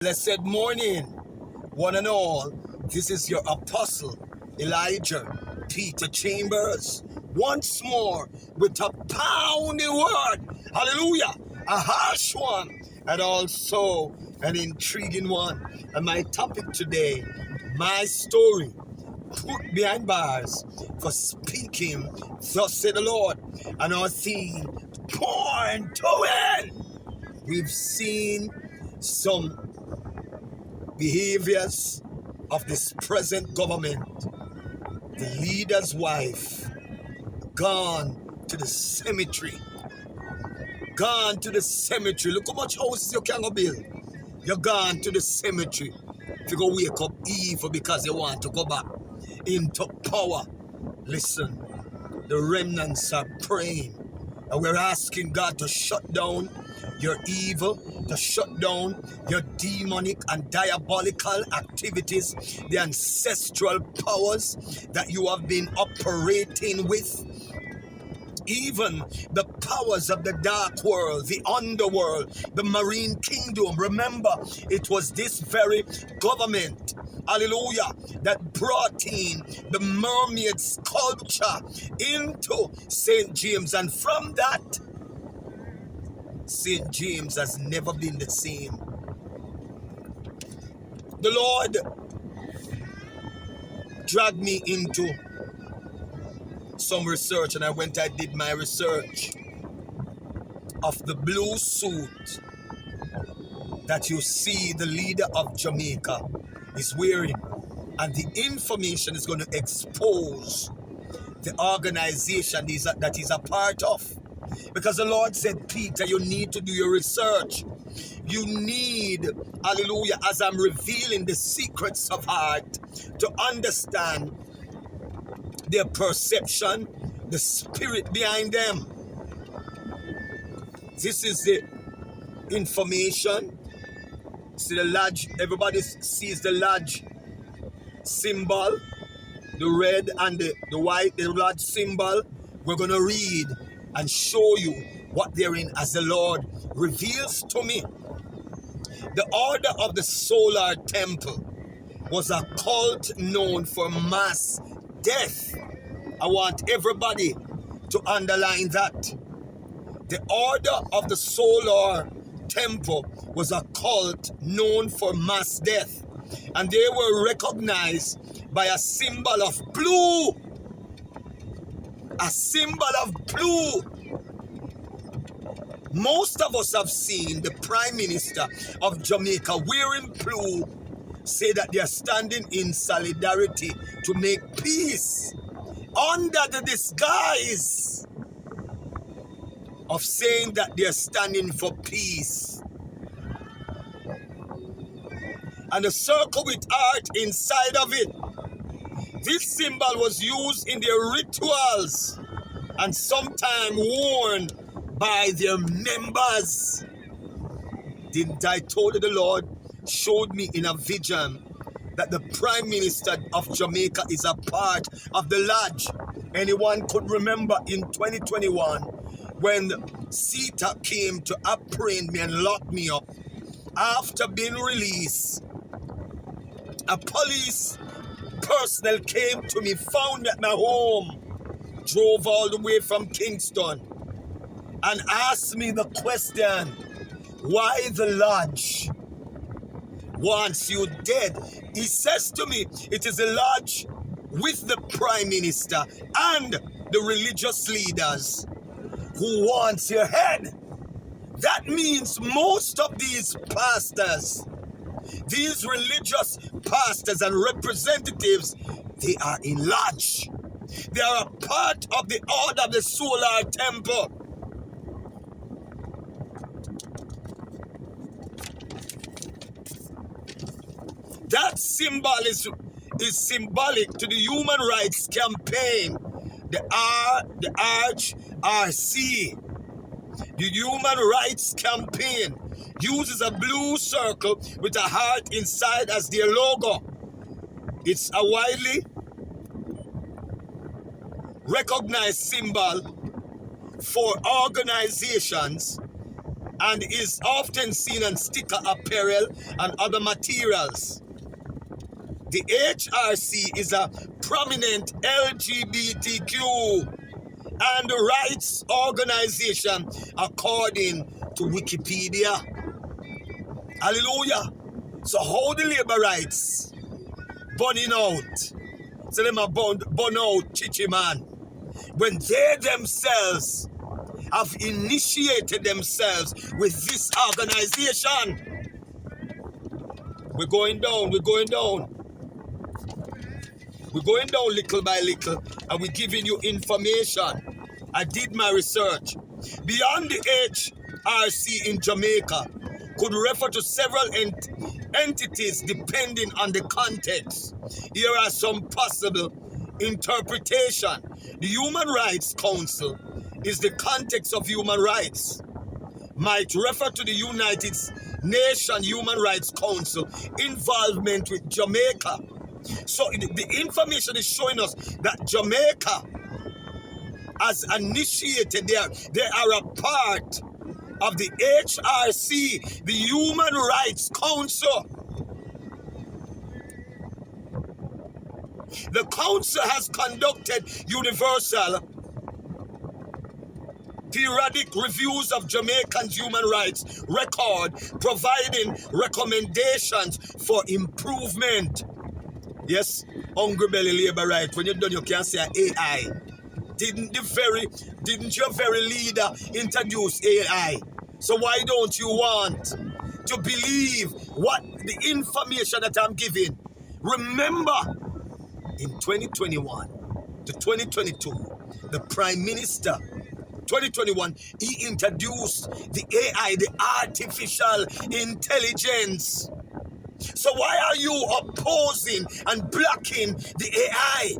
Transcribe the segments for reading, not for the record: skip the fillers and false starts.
Blessed morning, one and all. This is your apostle, Elijah Peter Chambers, once more with a pounding word. Hallelujah. A harsh one and also an intriguing one. And my topic today, my story, put behind bars for speaking, thus said the Lord. And our theme, born to win. We've seen some behaviors of this present government. The leader's wife gone to the cemetery. Gone to the cemetery. Look how much houses you can go build. You're gone to the cemetery. If you go wake up evil because you want to go back into power. Listen, the remnants are praying. And we're asking God to shut down your evil, to shut down your demonic and diabolical activities, the ancestral powers that you have been operating with, even the powers of the dark world, the underworld, the marine kingdom. Remember, it was this very government, hallelujah, that brought in the mermaid sculpture into St. James. And from that, St. James has never been the same. The Lord dragged me into some research, and I did my research of the blue suit that you see the leader of Jamaica is wearing. And the information is going to expose the organization that he's a part of. Because the Lord said, Peter, you need to do your research. You need, hallelujah, as I'm revealing the secrets of heart, to understand their perception, the spirit behind them. This is the information. See the lodge, everybody sees the lodge symbol, the red and the white, the lodge symbol. We're going to read and show you what they're in as the Lord reveals to me. The order of the solar temple was a cult known for mass death. I want everybody to underline that. The order of the solar temple was a cult known for mass death, and they were recognized by a symbol of blue. A symbol of blue. Most of us have seen the Prime Minister of Jamaica wearing blue, say that they are standing in solidarity to make peace under the disguise of saying that they are standing for peace. And a circle with art inside of it. This symbol was used in their rituals and sometimes worn by their members. Didn't I told you the Lord showed me in a vision that the Prime Minister of Jamaica is a part of the lodge? Anyone could remember in 2021 when CETA came to apprehend me and lock me up. After being released, a police personnel came to me, found me at my home, drove all the way from Kingston, and asked me the question, why the lodge wants you dead? He says to me, it is a lodge with the Prime Minister and the religious leaders who wants your head. That means most of these pastors, these religious pastors and representatives, they are in lodge. They are a part of the order of the solar temple. That symbol is symbolic to the human rights campaign, the RC. The human rights campaign uses a blue circle with a heart inside as their logo. It's a widely recognized symbol for organizations and is often seen on sticker apparel and other materials. The HRC is a prominent LGBTQ and rights organization according to Wikipedia. Hallelujah. So how the labor rights burning out? So them are burn out, chichi man. When they themselves have initiated themselves with this organization. We're going down. We're going down little by little, and we're giving you information. I did my research. Beyond the HRC in Jamaica could refer to several entities depending on the context. Here are some possible interpretation. The Human Rights Council is the context of human rights. Might refer to the United Nations Human Rights Council involvement with Jamaica. So the information is showing us that Jamaica has initiated, they are a part of the HRC, the Human Rights Council. The council has conducted universal periodic reviews of Jamaicans' human rights record, providing recommendations for improvement. Yes, hungry belly labor right. When you're done, you can say AI. Didn't your very leader introduce AI? So why don't you want to believe what the information that I'm giving? Remember, in 2021 to 2022, the Prime Minister, 2021, he introduced the AI, the artificial intelligence. So why are you opposing and blocking the AI?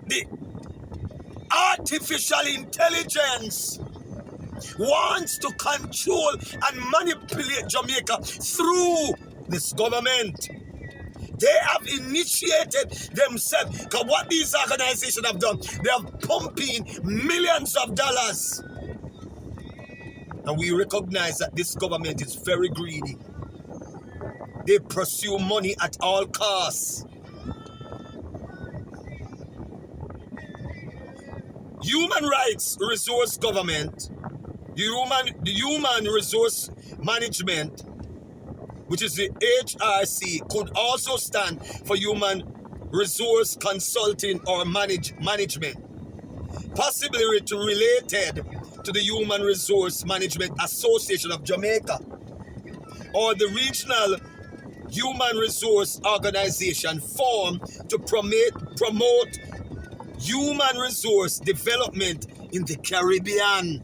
The artificial intelligence wants to control and manipulate Jamaica through this government. They have initiated themselves. Because what these organizations have done, they have pumping millions of dollars. And we recognize that this government is very greedy. They pursue money at all costs. Human Rights Resource Government, the Human Resource Management, which is the HRC, could also stand for Human Resource Consulting or Management, possibly related to the Human Resource Management Association of Jamaica, or the Regional Human Resource Organization formed to promote human resource development in the Caribbean.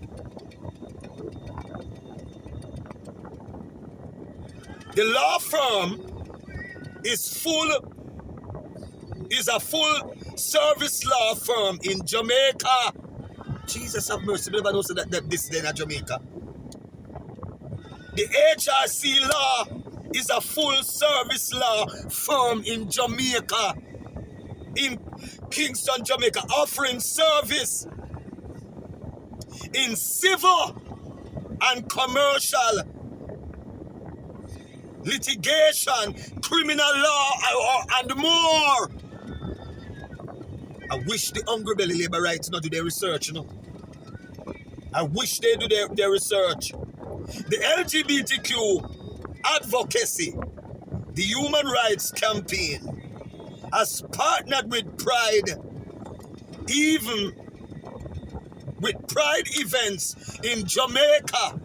The law firm is a full service law firm in Jamaica. Jesus have mercy, never know that this is in Jamaica. The HRC law is a full service law firm in Jamaica, in Kingston, Jamaica, offering service in civil and commercial litigation, criminal law, and more. I wish the hungry belly labor rights not do their research, you know. I wish they do their research. The LGBTQ advocacy, the human rights campaign, has partnered with Pride, even with Pride events in Jamaica,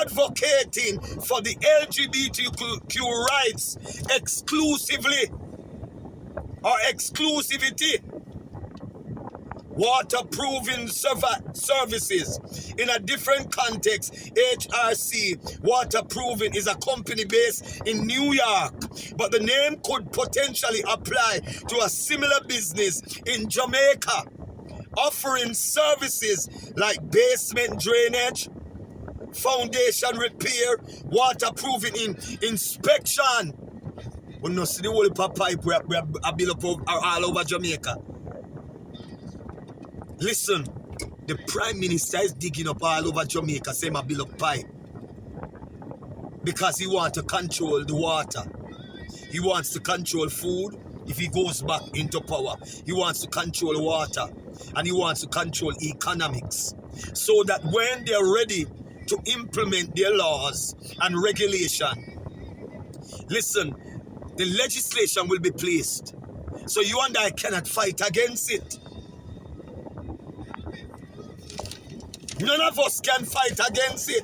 advocating for the LGBTQ rights exclusively or exclusivity. Waterproofing services. In a different context, HRC Waterproofing is a company based in New York, but the name could potentially apply to a similar business in Jamaica, offering services like basement drainage, foundation repair, waterproofing inspection. We don't see the whole pipe we build up all over Jamaica. Listen, The Prime Minister is digging up all over Jamaica, saying I build up pipe. Because he wants to control the water. He wants to control food if he goes back into power. He wants to control water. And he wants to control economics. So that when they're ready to implement their laws and regulation, listen, the legislation will be placed. So you and I cannot fight against it. None of us can fight against it.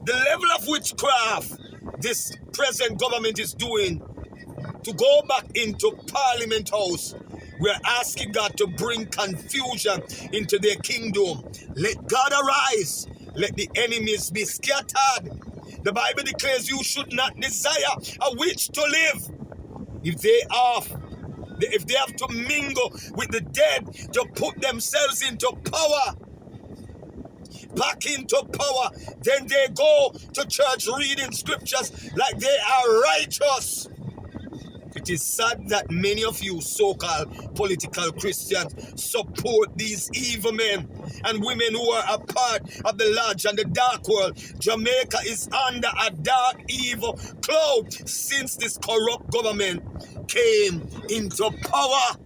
The level of witchcraft this present government is doing to go back into Parliament House, we're asking God to bring confusion into their kingdom. Let God arise. Let the enemies be scattered. The Bible declares you should not desire a witch to live. If they have to mingle with the dead to put themselves into power, back into power, then they go to church reading scriptures like they are righteous. It is sad that many of you so-called political Christians support these evil men and women who are a part of the large and the dark world. Jamaica is under a dark evil cloud since this corrupt government came into power.